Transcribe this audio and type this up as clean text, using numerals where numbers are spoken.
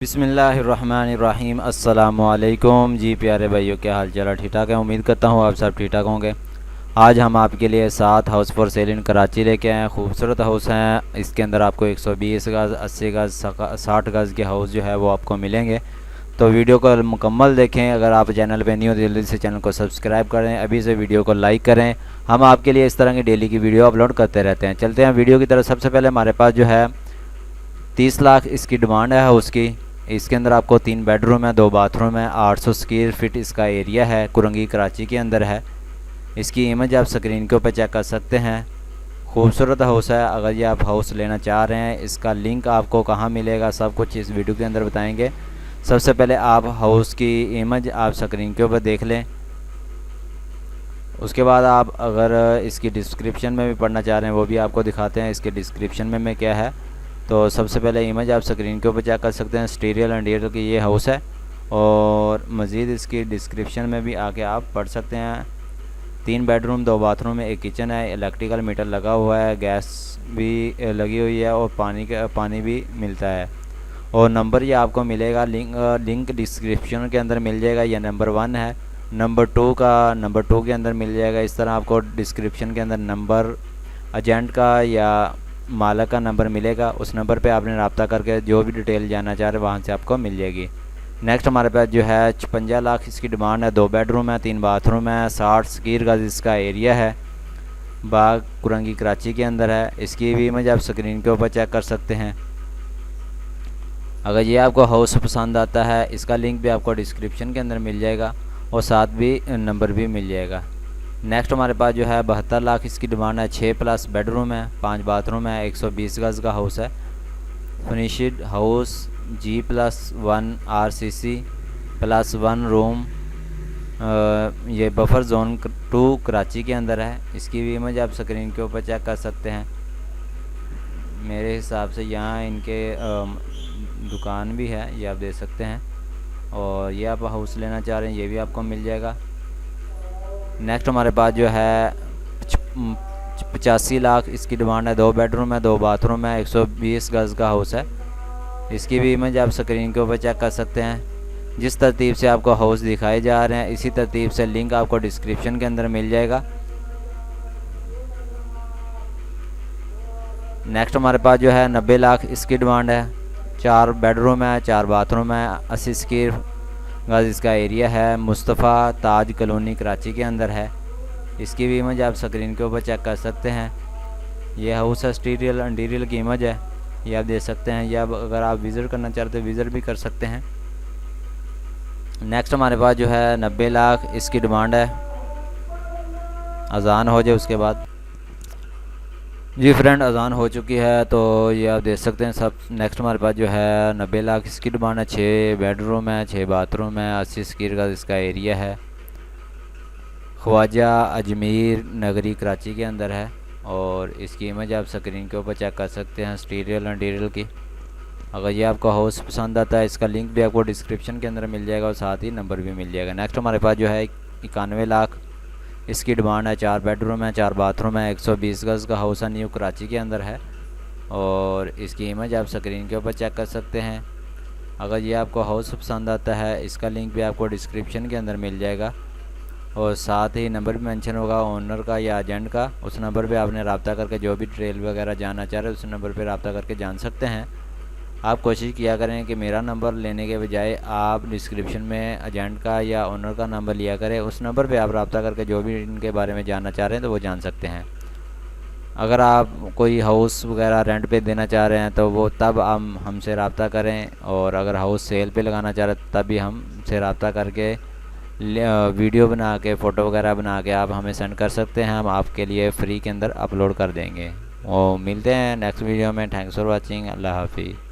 बिस्मिल्लाहिर्रहमानिर्रहीम अस्सलामुअलैकुम। जी प्यारे भाइयों, क्या हाल चाल है? ठीक ठाक है, उम्मीद करता हूँ आप सब ठीक ठाक होंगे। आज हम आपके लिए 7 हाउस फॉर सेल इन कराची लेके आए हैं। खूबसूरत हाउस हैं। इसके अंदर आपको 120 गज़, 80 गज़, 60 गज़ के हाउस जो है वो आपको मिलेंगे। तो वीडियो को मुकम्मल देखें। अगर आप चैनल पे न्यू हो तो जल्दी से चैनल को सब्सक्राइब करें, अभी से वीडियो को लाइक करें। हम आपके लिए इस तरह की डेली की वीडियो अपलोड करते रहते हैं। चलते हैं वीडियो की तरफ। सबसे पहले हमारे पास जो है 30 लाख इसकी डिमांड है हाउस की। इसके अंदर आपको 3 बेडरूम है, 2 बाथरूम है, 800 स्क्वायर फीट इसका एरिया है, कुरंगी कराची के अंदर है। इसकी इमेज आप स्क्रीन के ऊपर चेक कर सकते हैं। खूबसूरत हाउस है। अगर ये आप हाउस लेना चाह रहे हैं, इसका लिंक आपको कहाँ मिलेगा सब कुछ इस वीडियो के अंदर बताएंगे। सबसे पहले आप हाउस की इमेज आप स्क्रीन के ऊपर देख लें। उसके बाद आप अगर इसकी डिस्क्रिप्शन में भी पढ़ना चाह रहे हैं वो भी आपको दिखाते हैं इसके डिस्क्रिप्शन में क्या है। तो सबसे पहले इमेज आप स्क्रीन के ऊपर चेक कर सकते हैं। स्टीरियल एंड इंटीरियर की ये हाउस है और मज़ीद इसकी डिस्क्रिप्शन में भी आके आप पढ़ सकते हैं। 3 बेडरूम, 2 बाथरूम में, 1 किचन है, इलेक्ट्रिकल मीटर लगा हुआ है, गैस भी लगी हुई है और पानी भी मिलता है। और नंबर ये आपको मिलेगा, लिंक डिस्क्रिप्शन के अंदर मिल जाएगा। यह नंबर 1 है। नंबर 2 के अंदर मिल जाएगा। इस तरह आपको डिस्क्रिप्शन के अंदर नंबर एजेंट का या मालिक का नंबर मिलेगा। उस नंबर पे आपने रब्ता करके जो भी डिटेल जानना चाह रहे हैं वहाँ से आपको मिल जाएगी। नेक्स्ट हमारे पास जो है 56 लाख इसकी डिमांड है। 2 बेडरूम है, 3 बाथरूम है, 60 स्क्वायर गज इसका एरिया है, बाग कुरंगी कराची के अंदर है। इसकी भी इमेज आप स्क्रीन के ऊपर चेक कर सकते हैं। अगर ये आपको हाउस पसंद आता है, इसका लिंक भी आपको डिस्क्रिप्शन के अंदर मिल जाएगा और साथ भी नंबर भी मिल जाएगा। नेक्स्ट हमारे पास जो है 72 लाख इसकी डिमांड है। 6+ बेडरूम है, 5 बाथरूम है, 120 गज़ का हाउस है, finished house, G+1 RCC +1 room. ये बफर जोन 2 कराची के अंदर है। इसकी भी इमेज आप स्क्रीन के ऊपर चेक कर सकते हैं। मेरे हिसाब से यहाँ इनके दुकान भी है, ये आप देख सकते हैं। और ये आप हाउस लेना चाह रहे हैं ये भी आपको मिल जाएगा। नेक्स्ट हमारे पास जो है 85 लाख इसकी डिमांड है। 2 बेडरूम है, 2 बाथरूम है, 120 गज़ का हाउस है। इसकी भी इमेज आप स्क्रीन के ऊपर चेक कर सकते हैं। जिस तरतीब से आपको हाउस दिखाए जा रहे हैं इसी तरतीब से लिंक आपको डिस्क्रिप्शन के अंदर मिल जाएगा। नेक्स्ट हमारे पास जो है 90 लाख इसकी डिमांड है। 4 बेडरूम है, 4 बाथरूम है, 80 स्क्वायर गज़ इसका एरिया है, मुस्तफ़ा ताज कॉलोनी कराची के अंदर है। इसकी भी इमेज आप स्क्रीन के ऊपर चेक कर सकते हैं। यह हाउस है, स्टीरियल इंटीरियर की इमेज है, ये आप देख सकते हैं। या अगर आप विज़िट करना चाहते हैं विज़िट भी कर सकते हैं। नेक्स्ट हमारे पास जो है 90 लाख इसकी डिमांड है। अजान हो जाए उसके बाद। जी फ्रेंड, अजान हो चुकी है तो ये आप देख सकते हैं सब। नेक्स्ट हमारे पास जो है 90 लाख इसकी डिमांड है। 6 बेडरूम है, 6 बाथरूम है, 80 स्क्वायर का इसका एरिया है, ख्वाजा अजमेर नगरी कराची के अंदर है। और इसकी इमेज आप स्क्रीन के ऊपर चेक कर सकते हैं स्टीरियल इंटीरियर की। अगर ये आपको हाउस पसंद आता है इसका लिंक भी आपको डिस्क्रिप्शन के अंदर मिल जाएगा और साथ ही नंबर भी मिल जाएगा। नेक्स्ट हमारे पास जो है 91 लाख इसकी डिमांड है। 4 बेडरूम है, 4 बाथरूम है, 120 गज़ का हाउस है, न्यू कराची के अंदर है। और इसकी इमेज आप स्क्रीन के ऊपर चेक कर सकते हैं। अगर ये आपको हाउस पसंद आता है इसका लिंक भी आपको डिस्क्रिप्शन के अंदर मिल जाएगा और साथ ही नंबर भी मेंशन होगा ओनर का या एजेंट का। उस नंबर पे आपने रब्ता करके जो भी डिटेल वगैरह जानना चाह रहे हैं उस नंबर पे रब्ता करके जान सकते हैं। आप कोशिश किया करें कि मेरा नंबर लेने के बजाय आप डिस्क्रिप्शन में एजेंट का या ओनर का नंबर लिया करें। उस नंबर पे आप रब्ता करके जो भी इनके बारे में जानना चाह रहे हैं तो वो जान सकते हैं। अगर आप कोई हाउस वगैरह रेंट पे देना चाह रहे हैं तो वो तब हम हमसे रब्ता करें, और अगर हाउस सेल पे लगाना चाह रहे हैं तब भी हमसे रब्ता करके वीडियो बना के, फ़ोटो वगैरह बना के आप हमें सेंड कर सकते हैं। हम आपके लिए फ्री के अंदर अपलोड कर देंगे। और मिलते हैं नेक्स्ट वीडियो में। Thanks for watching. अल्लाह हाफिज़।